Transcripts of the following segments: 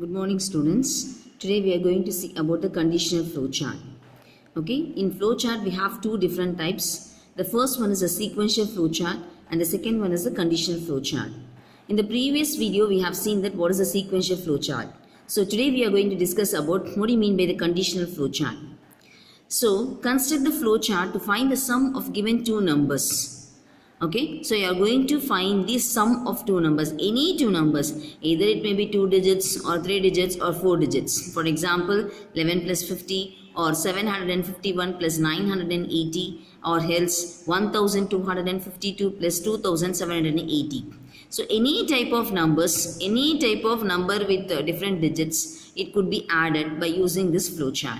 Good morning, students. Today we are going to see about the conditional flow chart. Okay, in flow chart we have two different types. The first one is a sequential flow chart and the second one is a conditional flow chart. In the previous video we have seen that what is a sequential flow chart. So today we are going to discuss about what do you mean by the conditional flow chart. So construct the flow chart to find the sum of given two numbers. Okay, so you are going to find the sum of two numbers, any two numbers, either it may be 2 digits or 3 digits or 4 digits. For example, 11 plus 50 or 751 plus 980 or else 1252 plus 2780. So any type of numbers, any type of number with different digits, it could be added by using this flow chart.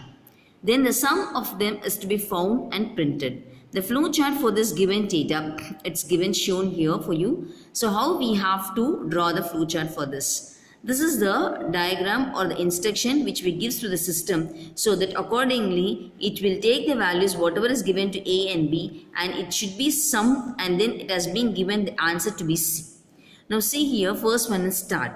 Then the sum of them is to be found and printed. The flow chart for this given data, it's given shown here for you. So how we have to draw the flow chart for this? This is the diagram or the instruction which we gives to the system so that accordingly it will take the values whatever is given to A and B and it should be summed and then it has been given the answer to be C. Now see here, first one is start.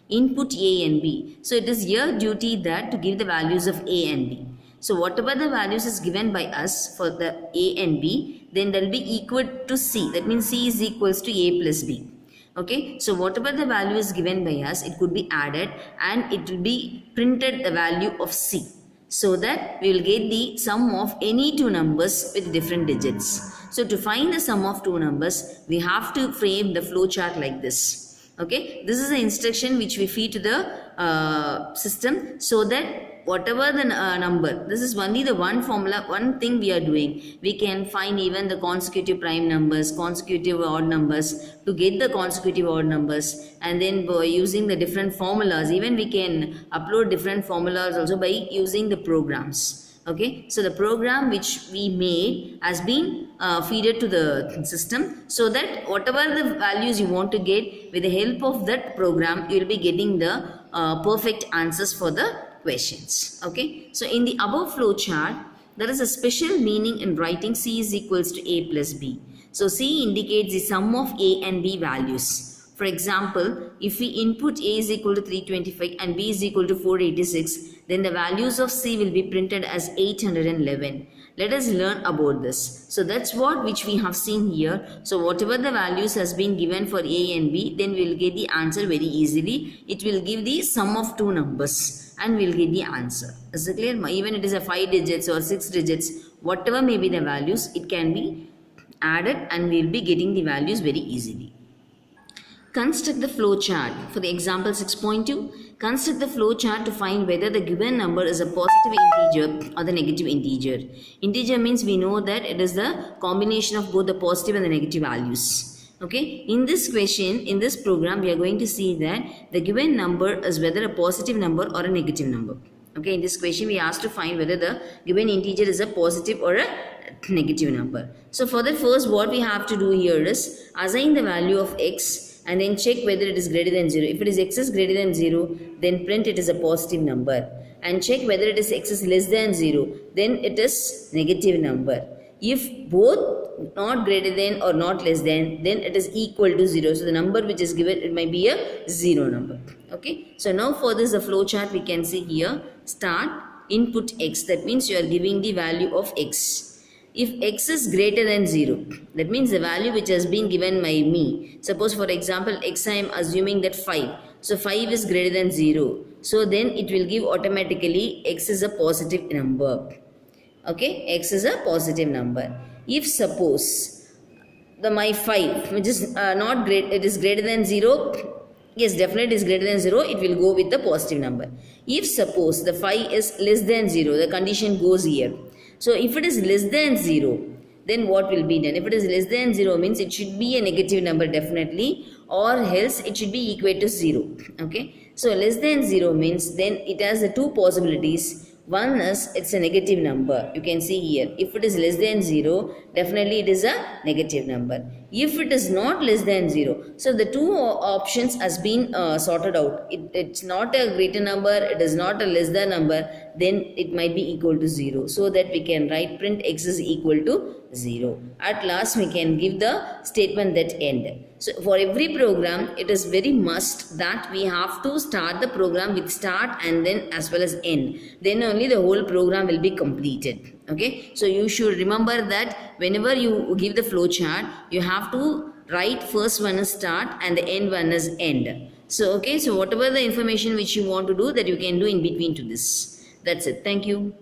Input A and B. So it is your duty that to give the values of A and B. So whatever the values is given by us for the A and B, then that will be equal to C. That means C is equals to A plus B. Okay. So whatever the value is given by us, it could be added and it will be printed the value of C. So that we will get the sum of any two numbers with different digits. So to find the sum of two numbers, we have to frame the flow chart like this. Okay. This is the instruction which we feed to the system so that whatever the number, this is only the one formula, one thing we are doing. We can find even the consecutive prime numbers, consecutive odd numbers to get the consecutive odd numbers, and then by using the different formulas, even we can upload different formulas also by using the programs. Okay, so the program which we made has been feeded to the system so that whatever the values you want to get, with the help of that program, you will be getting the perfect answers for the questions. Okay, so in the above flow chart, there is a special meaning in writing C is equals to A plus B. So C indicates the sum of A and B values. For example, if we input A is equal to 325 and B is equal to 486, then the values of C will be printed as 811. Let us learn about this. So that's what which we have seen here. So whatever the values has been given for A and B, then we will get the answer very easily. It will give the sum of two numbers and we'll get the answer. Is it clear? Even it is a 5 digits or 6 digits, whatever may be the values, it can be added and we'll be getting the values very easily. Construct the flow chart. For the example 6.2, construct the flow chart to find whether the given number is a positive integer or the negative integer. Integer means we know that it is the combination of both the positive and the negative values. Okay, in this question, in this program, we are going to see that the given number is whether a positive number or a negative number. Okay, in this question, we asked to find whether the given integer is a positive or a negative number. So for the first, what we have to do here is assign the value of x and then check whether it is greater than 0. If it is x is greater than 0, then print it as a positive number. And check whether it is x is less than 0, then it is negative number. If both not greater than or not less than, then it is equal to 0. So the number which is given, it might be a 0 number. Okay. So now for this, the flow chart we can see here, start, input x. That means you are giving the value of x. If x is greater than 0, that means the value which has been given by me. Suppose for example, x I am assuming that 5. So 5 is greater than 0. So then it will give automatically x is a positive number. Okay, x is a positive number. If suppose my 5 which is not great, it is greater than 0, yes, definitely it is greater than 0, it will go with the positive number. If suppose the 5 is less than 0, the condition goes here. So if it is less than 0, then what will be done? If it is less than 0 means it should be a negative number definitely, or else it should be equal to 0. Okay, so less than 0 means then it has the two possibilities. One is it's a negative number. You can see here. If it is less than 0, definitely it is a negative number. If it is not less than 0, so the two options has been sorted out. It's not a greater number. It is not a less than number. then it might be equal to 0. So that we can write print x is equal to 0. At last we can give the statement that end. So for every program, it is very must that we have to start the program with start and then as well as end. Then only the whole program will be completed. Okay. So you should remember that whenever you give the flow chart, you have to write first one is start and the end one is end. So okay. So whatever the information which you want to do, that you can do in between to this. That's it. Thank you.